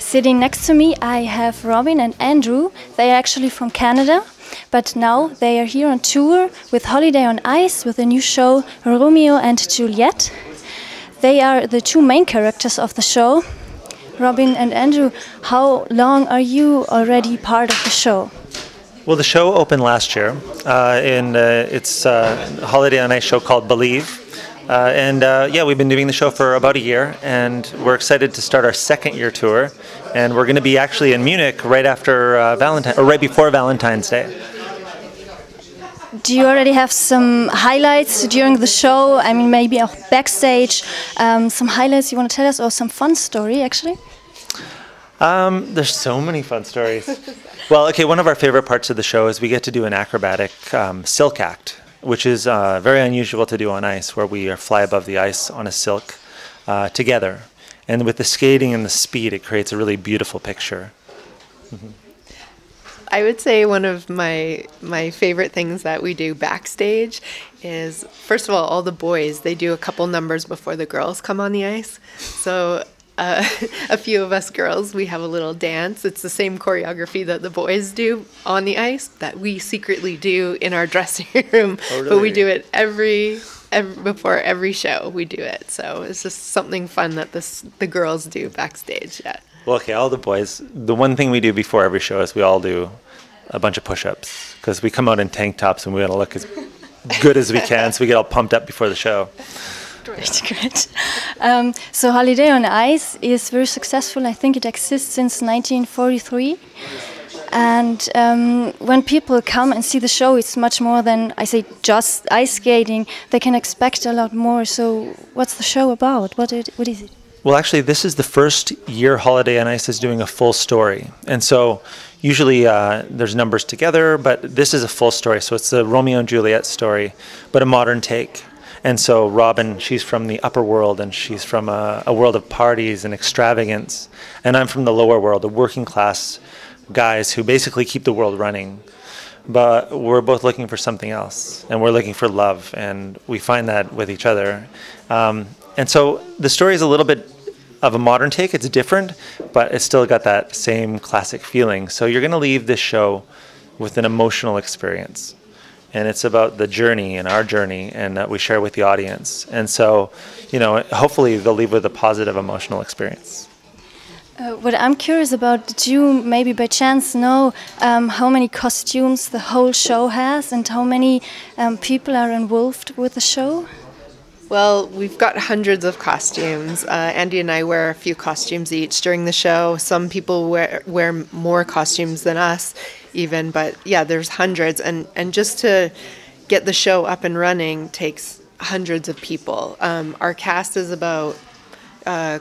Sitting next to me, I have Robin and Andrew. They are actually from Canada, but now they are here on tour with Holiday on Ice with the new show Romeo and Juliet. They are the two main characters of the show. Robin and Andrew, how long are you already part of the show? Well, the show opened last year, and it's a Holiday on Ice show called Believe. Yeah, we've been doing the show for about a year, and we're excited to start our second year tour. And we're going to be actually in Munich right after right before Valentine's Day. Do you already have some highlights during the show? I mean, maybe backstage, some highlights you want to tell us, or some fun story actually? There's so many fun stories. Well, okay, one of our favorite parts of the show is we get to do an acrobatic silk act, which is very unusual to do on ice, where we fly above the ice on a silk together. And with the skating and the speed, it creates a really beautiful picture. Mm-hmm. I would say one of my favorite things that we do backstage is, first of all the boys, they do a couple numbers before the girls come on the ice. So a few of us girls, we have a little dance. It's the same choreography that the boys do on the ice that we secretly do in our dressing room. Oh, really? But we do it before every show. We do it. So it's just something fun that the girls do backstage. Yeah. Well, okay, all the boys, the one thing we do before every show is we all do a bunch of push-ups, because we come out in tank tops and we want to look as good as we can, so we get all pumped up before the show. Great. So Holiday on Ice is very successful. I think it exists since 1943. And when people come and see the show, it's much more than, I say, just ice skating. They can expect a lot more. So what's the show about? What is it? Well, actually, this is the first year Holiday on Ice is doing a full story. And so usually there's numbers together, but this is a full story. So it's the Romeo and Juliet story, but a modern take. And so Robin, she's from the upper world, and she's from a world of parties and extravagance. And I'm from the lower world, the working class guys who basically keep the world running. But we're both looking for something else, and we're looking for love, and we find that with each other. And so the story is a little bit of a modern take. It's different, but it's still got that same classic feeling. So you're going to leave this show with an emotional experience. And it's about the journey and our journey, and that we share with the audience. And so, hopefully they'll leave with a positive emotional experience. What I'm curious about, did you maybe by chance know how many costumes the whole show has, and how many people are involved with the show? Well, we've got hundreds of costumes. Andy and I wear a few costumes each during the show. Some people wear more costumes than us even, but yeah, there's hundreds. And just to get the show up and running takes hundreds of people. Our cast is about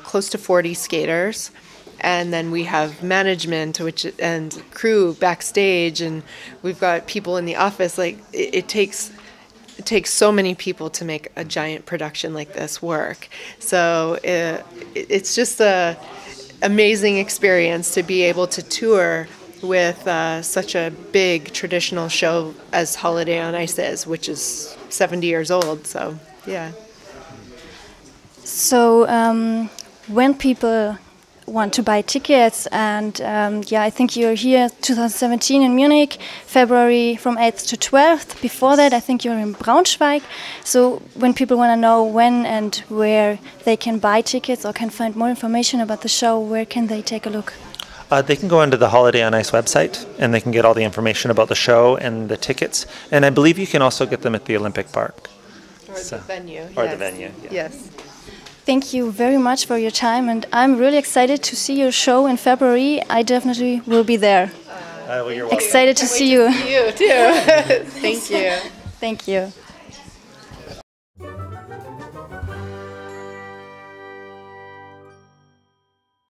close to 40 skaters. And then we have management and crew backstage, and we've got people in the office. Like it takes so many people to make a giant production like this work. So it's just an amazing experience to be able to tour with such a big traditional show as Holiday on Ice is, which is 70 years old. So yeah. So when people want to buy tickets, and I think you're here 2017 in Munich, February from 8th to 12th. Before that, I think you're in Braunschweig. So when people want to know when and where they can buy tickets or can find more information about the show, where can they take a look? They can go onto the Holiday on Ice website, and they can get all the information about the show and the tickets. And I believe you can also get them at the Olympic Park. Or the venue. Or the venue, yeah. Yes. Thank you very much for your time, and I'm really excited to see your show in February. I definitely will be there. Well, you're welcome. Excited to see you. You too. Thank you. Thank you.